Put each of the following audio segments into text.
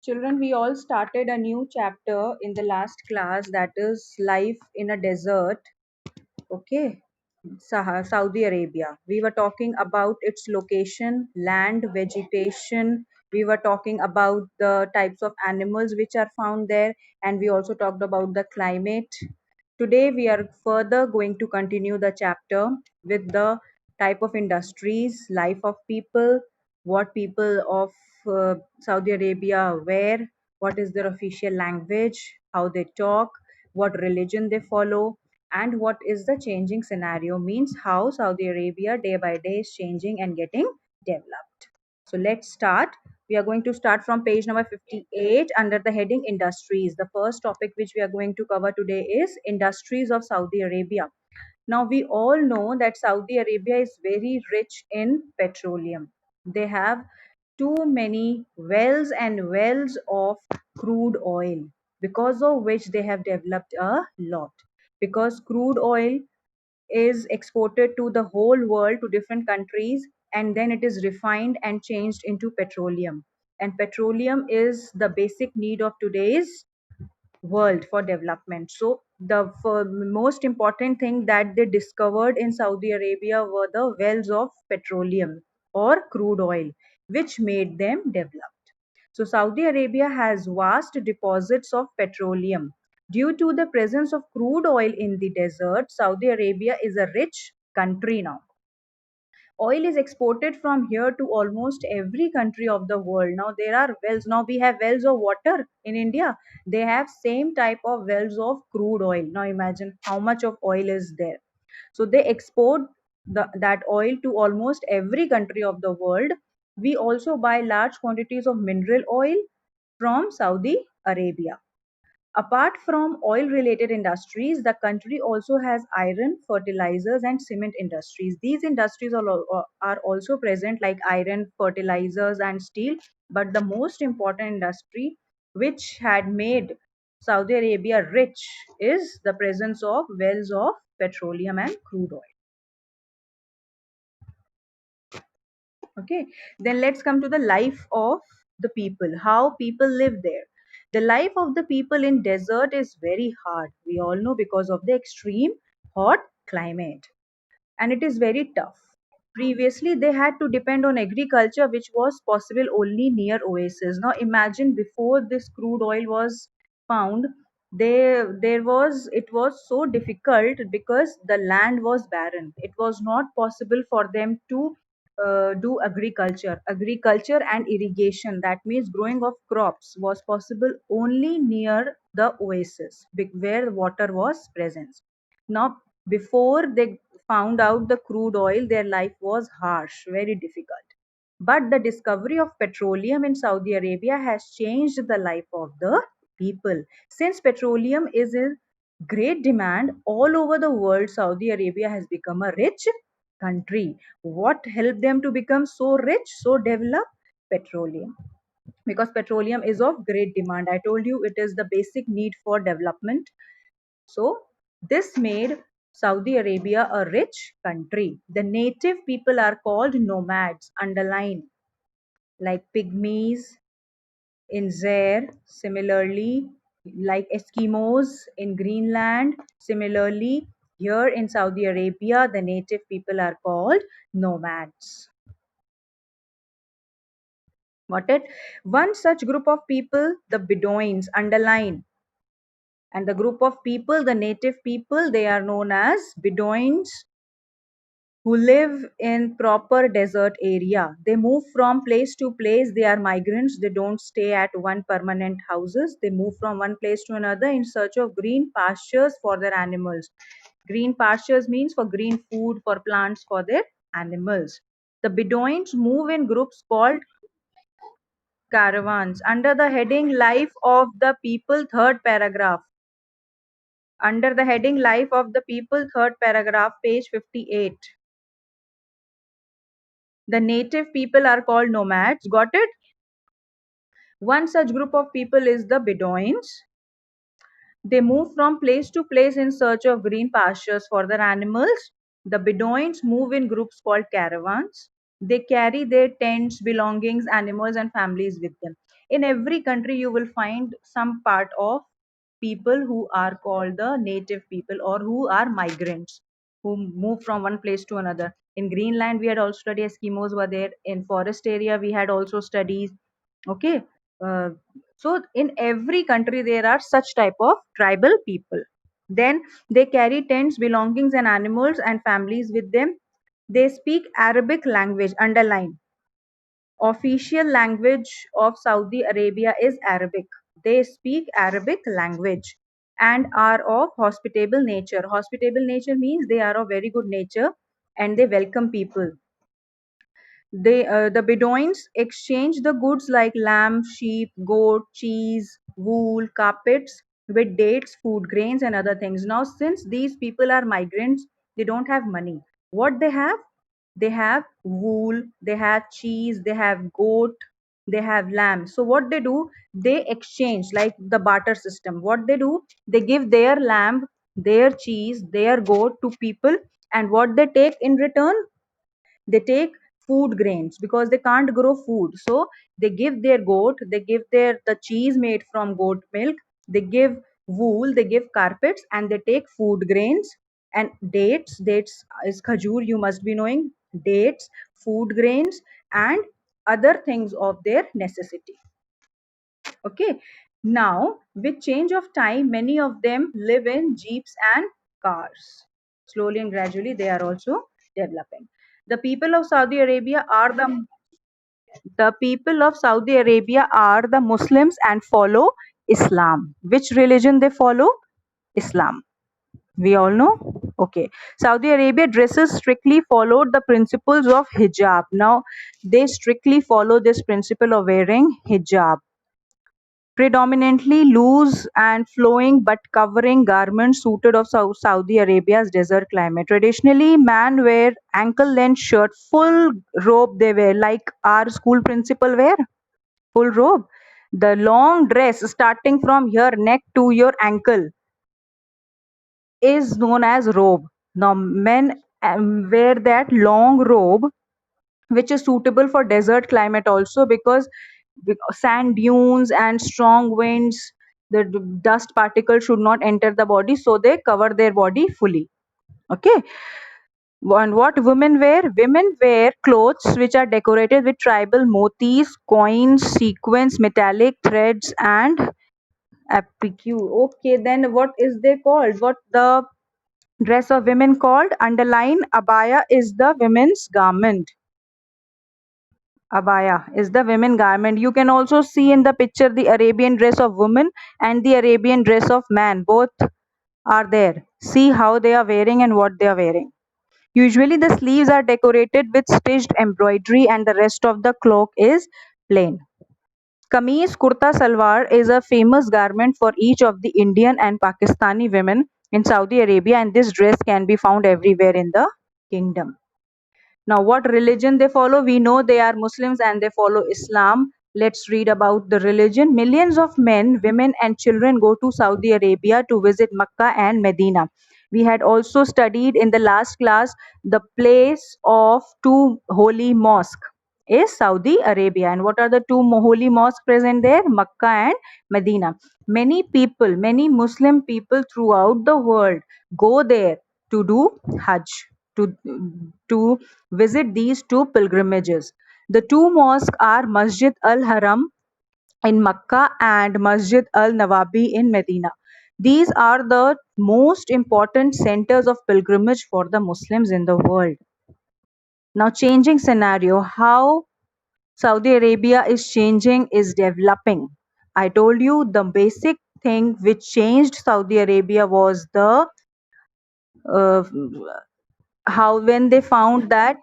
Children, we all started a new chapter in the last class, that is life in a desert. Okay. Saudi Arabia. We were talking about its location, land, vegetation. We were talking about the types of animals which are found there, and we also talked about the climate. Today, we are further going to continue the chapter with the type of industries, life of people, what people of Saudi Arabia wear, what is their official language, how they talk, what religion they follow, and what is the changing scenario, means how Saudi Arabia day by day is changing and getting developed. So let's start. We are going to start from page number 58 under the heading industries. The first topic which we are going to cover today is industries of Saudi Arabia. Now we all know that Saudi Arabia is very rich in petroleum. They have too many wells and wells of crude oil, because of which they have developed a lot. Because crude oil is exported to the whole world, to different countries, and then it is refined and changed into petroleum. And petroleum is the basic need of today's world for development. So the most important thing that they discovered in Saudi Arabia were the wells of petroleum or crude oil, which made them developed. So Saudi Arabia has vast deposits of petroleum. Due to the presence of crude oil in the desert, Saudi Arabia is a rich country now. Oil is exported from here to almost every country of the world. Now there are wells. Now we have wells of water in India. They have same type of wells of crude oil. Now imagine how much of oil is there. So they export that oil to almost every country of the world. We also buy large quantities of mineral oil from Saudi Arabia. Apart from oil related industries, the country also has iron, fertilizers, and cement industries. These industries are also present, like iron, fertilizers, and steel. But the most important industry which had made Saudi Arabia rich is the presence of wells of petroleum and crude oil. Okay, then let's come to the life of the people, how people live there. The life of the people in desert is very hard, we all know, because of the extreme hot climate, and it is very tough. Previously they had to depend on agriculture, which was possible only near oases. Now imagine, before this crude oil was found, there was it was so difficult because the land was barren. It was not possible for them to do agriculture and irrigation, that means growing of crops, was possible only near the oasis, where water was present. Now before they found out the crude oil, their life was harsh, very difficult. But the discovery of petroleum in Saudi Arabia has changed the life of the people. Since petroleum is in great demand all over the world, Saudi Arabia has become a rich country. What helped them to become so rich, so developed? Petroleum. Because petroleum is of great demand. I told you it is the basic need for development. So this made Saudi Arabia a rich country. The native people are called nomads, underline, like pygmies in Zaire, similarly, like Eskimos in Greenland. Similarly, here in Saudi Arabia, the native people are called nomads. What it? One such group of people, the Bedouins, underline, and the group of people, the native people, they are known as Bedouins, who live in proper desert area. They move from place to place. They are migrants. They don't stay at one permanent houses. They move from one place to another in search of green pastures for their animals. Green pastures means for green food, for plants, for their animals. The Bedouins move in groups called caravans under the heading Life of the People, third paragraph. Under the heading Life of the People, third paragraph, page 58. The native people are called nomads. Got it? One such group of people is the Bedouins. They move from place to place in search of green pastures for their animals. The Bedouins move in groups called caravans. They carry their tents, belongings, animals, and families with them. In every country, you will find some part of people who are called the native people or who are migrants who move from one place to another. In Greenland, we had also studied Eskimos were there. In forest area, we had also studies. Okay, uh, so in every country there are such type of tribal people. Then they carry tents, belongings, and animals and families with them. They speak Arabic language. Underline, official language of Saudi Arabia is Arabic. They speak Arabic language and are of hospitable nature. Hospitable nature means they are of very good nature and they welcome people. The Bedouins exchange the goods like lamb, sheep, goat, cheese, wool, carpets with dates, food, grains, and other things. Now, since these people are migrants, they don't have money. What they have? They have wool, they have cheese, they have goat, they have lamb. So, what they do? They exchange like the barter system. What they do? They give their lamb, their cheese, their goat to people, and what they take in return? They take food grains because they can't grow food, so they give their goat, they give their the cheese made from goat milk, they give wool, they give carpets, and they take food grains and dates is khajur, you must be knowing. Dates, food grains, and other things of their necessity. Okay, now with change of time, many of them live in jeeps and cars. Slowly and gradually they are also developing. The people of Saudi Arabia are the Muslims and follow Islam. Which religion they follow? Islam. We all know. Okay. Saudi Arabia dresses strictly followed the principles of hijab. Now they strictly follow this principle of wearing hijab. Predominantly loose and flowing but covering garments suited of Saudi Arabia's desert climate. Traditionally, man wear ankle-length shirt, full robe they wear, like our school principal wear, full robe. The long dress starting from your neck to your ankle is known as robe. Now, men wear that long robe which is suitable for desert climate also because sand dunes and strong winds, the dust particles should not enter the body, so they cover their body fully. Okay. And what women wear? Women wear clothes which are decorated with tribal motifs, coins, sequins, metallic threads, and applique. Okay, then what is they called? What the dress of women called? Underline, abaya is the women's garment. Abaya is the women garment. You can also see in the picture the Arabian dress of women and the Arabian dress of man. Both are there. See how they are wearing and what they are wearing. Usually the sleeves are decorated with stitched embroidery and the rest of the cloak is plain. Kameez kurta salwar is a famous garment for each of the Indian and Pakistani women in Saudi Arabia, and this dress can be found everywhere in the kingdom. Now, what religion they follow? We know they are Muslims and they follow Islam. Let's read about the religion. Millions of men, women, and children go to Saudi Arabia to visit Mecca and Medina. We had also studied in the last class the place of two holy mosques is Saudi Arabia. And what are the two holy mosques present there? Mecca and Medina. Many people, many Muslim people throughout the world go there to do Hajj, to, to visit these two pilgrimages. The two mosques are Masjid Al Haram in Mecca and Masjid Al Nawabi in Medina. These are the most important centers of pilgrimage for the Muslims in the world. Now, changing scenario, how Saudi Arabia is changing, is developing. I told you the basic thing which changed Saudi Arabia was the uh, how when they found that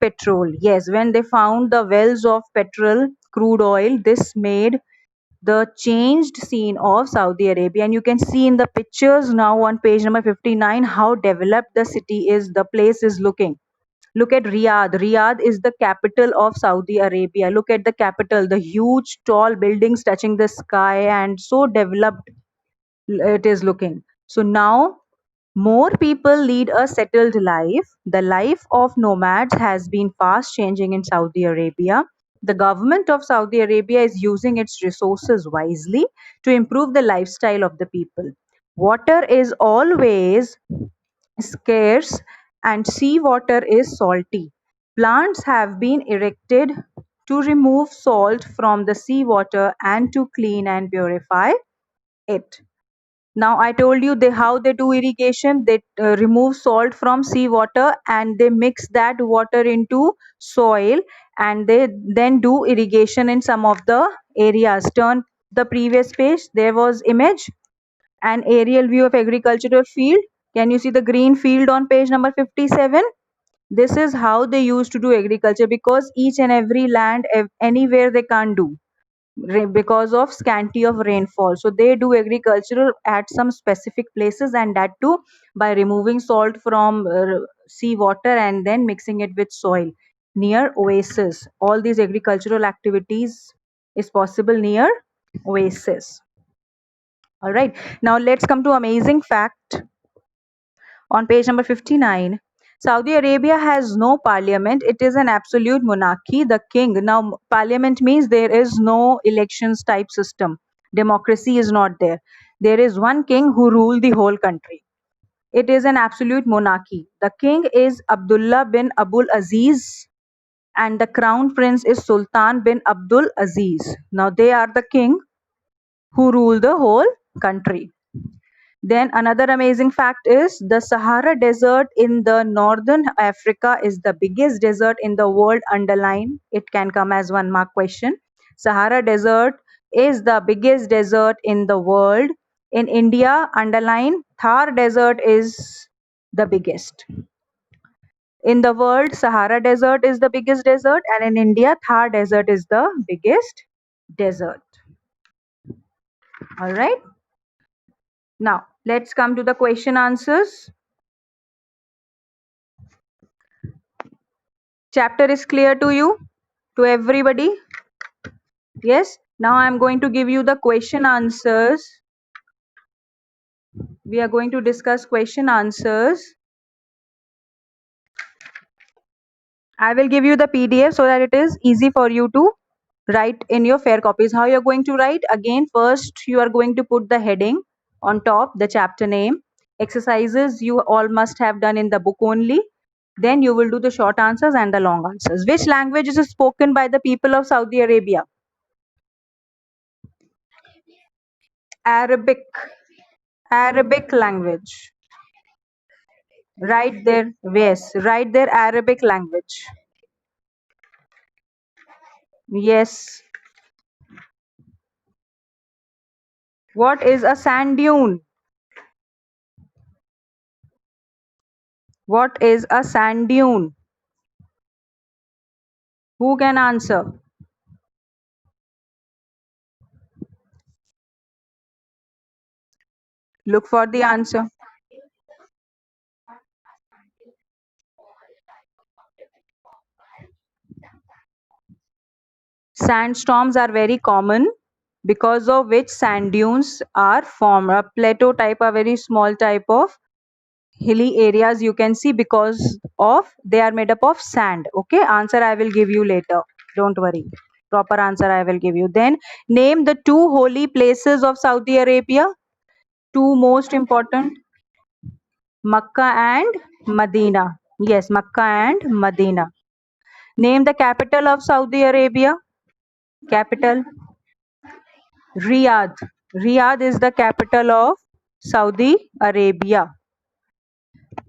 petrol. Yes, when they found the wells of petrol, crude oil, this made the changed scene of Saudi Arabia. And you can see in the pictures now on page number 59 how developed the city is, the place is looking. Look at Riyadh. Riyadh is the capital of Saudi Arabia. Look at the capital, the huge tall buildings touching the sky, and so developed it is looking. So now More people lead a settled life. The life of nomads has been fast changing in Saudi Arabia. The government of Saudi Arabia is using its resources wisely to improve the lifestyle of the people. Water is always scarce and seawater is salty. Plants have been erected to remove salt from the seawater and to clean and purify it. Now I told you how they do irrigation. They remove salt from seawater and they mix that water into soil, and they then do irrigation in some of the areas. Turn the previous page. There was image, an aerial view of agricultural field. Can you see the green field on page number 57? This is how they used to do agriculture, because each and every land anywhere they can't do because of scanty of rainfall, so they do agriculture at some specific places, and that too by removing salt from sea water and then mixing it with soil near oasis. All these agricultural activities is possible near oasis. All right, now let's come to amazing fact on page number 59. Saudi Arabia has no parliament. It is an absolute monarchy. The king, now parliament means there is no elections type system. Democracy is not there. There is one king who rule the whole country. It is an absolute monarchy. The king is Abdullah bin Abdul Aziz and the crown prince is Sultan bin Abdul Aziz. Now they are the king who rule the whole country. Then another amazing fact is the Sahara Desert in the northern Africa is the biggest desert in the world. Underline, it can come as one mark question. Sahara Desert is the biggest desert in the world. In India, underline, Thar Desert is the biggest. In the world, Sahara Desert is the biggest desert, and in India, Thar Desert is the biggest desert. All right. Now, let's come to the question answers. Chapter is clear to you, to everybody? Yes. Now I'm going to give you the question answers. We are going to discuss question answers. I will give you the PDF so that it is easy for you to write in your fair copies. How you're going to write? Again, first you are going to put the heading on top, the chapter name. Exercises you all must have done in the book only. Then you will do the short answers and the long answers. Which language is spoken by the people of Saudi Arabia? Arabic. Arabic language. Right there. Yes, right there. Arabic language. Yes. What is a sand dune? What is a sand dune? Who can answer? Look for the answer. Sandstorms are very common, because of which sand dunes are formed. A plateau type, a very small type of hilly areas you can see, because of they are made up of sand. Okay, answer I will give you later. Don't worry. Proper answer I will give you. Then name the two holy places of Saudi Arabia. Two most important. Makkah and Medina. Yes, Makkah and Medina. Name the capital of Saudi Arabia. Capital Riyadh. Riyadh is the capital of Saudi Arabia.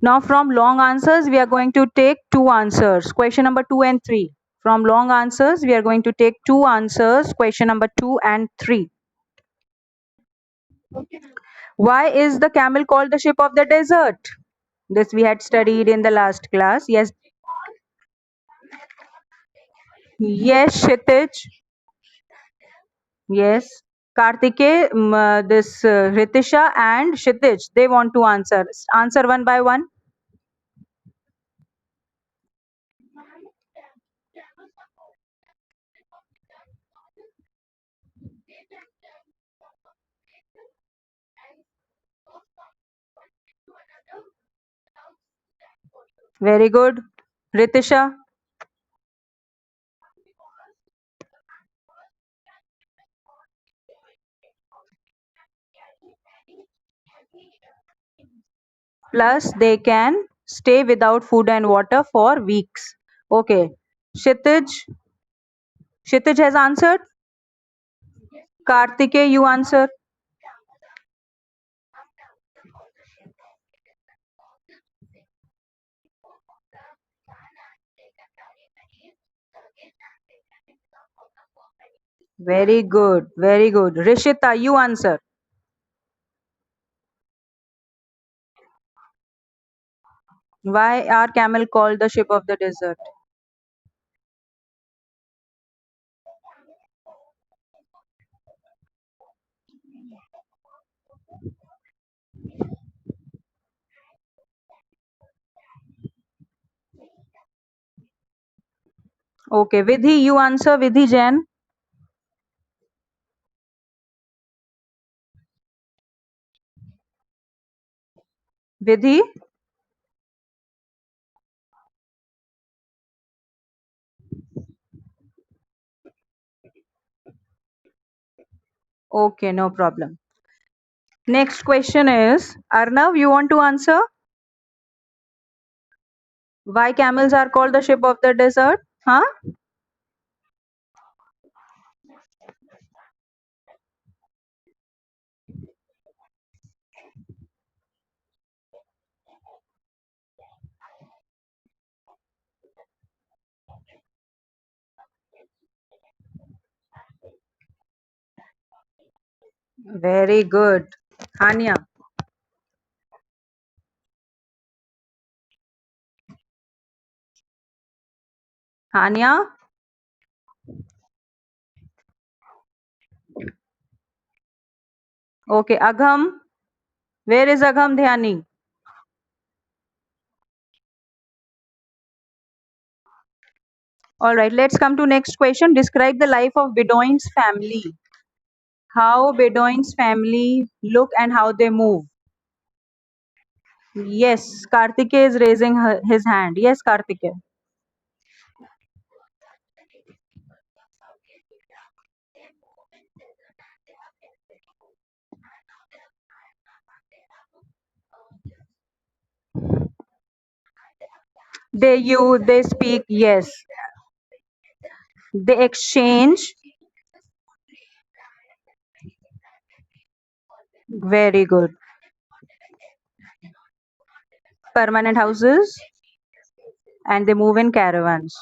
Now from long answers, we are going to take two answers. Question number 2 and 3. From long answers, we are going to take two answers. Question number 2 and 3. Why is the camel called the ship of the desert? This we had studied in the last class. Yes. Yes, Kshitij. Yes. Kartike, this Ritisha and Kshitij, they want to answer. Answer one by one. Very good. Ritisha. Plus, they can stay without food and water for weeks. Okay. Kshitij. Kshitij has answered. Kartike, you answer. Very good. Very good. Rishita, you answer. Why are camel called the ship of the desert? Okay. Vidhi, you answer. Vidhi Jain. Vidhi. Okay, no problem. Next question is Arnav, you want to answer? Why camels are called the ship of the desert? Huh? Very good. Hania. Hania. Okay. Agham. Where is Agham Dhyani? All right. Let's come to next question. Describe the life of Bedouin's family. How Bedouin's family look and how they move. Yes. Kartike is raising his hand. Yes, Kartike. They speak. Yes. They exchange. Very good. Permanent houses and they move in caravans.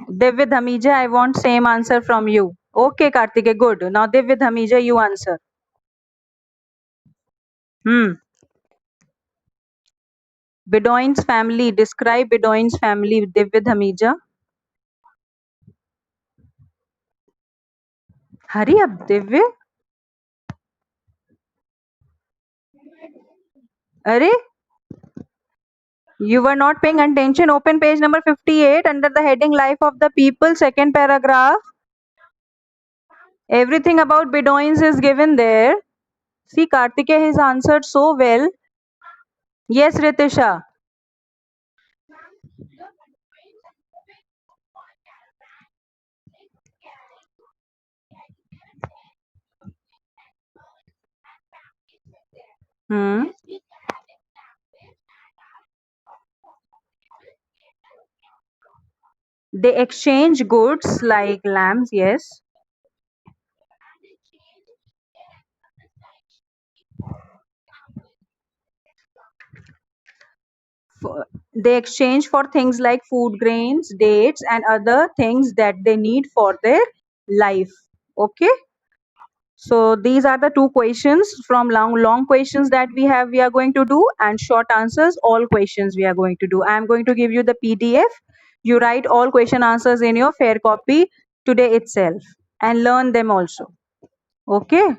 Divya Dhamija, I want same answer from you. Okay, Kartike, good. Now Divya Dhamija, you answer. Hmm. Bedouin's family. Describe Bedouin's family. Divya Dhamija. Hurry up, Divya. Arey, you were not paying attention. Open page number 58 under the heading Life of the People, second paragraph. Everything about Bedouins is given there. See, Kartike has answered so well. Yes, Ritisha. Hmm. They exchange goods like lambs, yes. They exchange for things like food grains, dates, and other things that they need for their life. Okay. So these are the two questions from long questions that we are going to do, and short answers all questions we are going to do. I am going to give you the PDF. You write all question answers in your fair copy today itself and learn them also. Okay.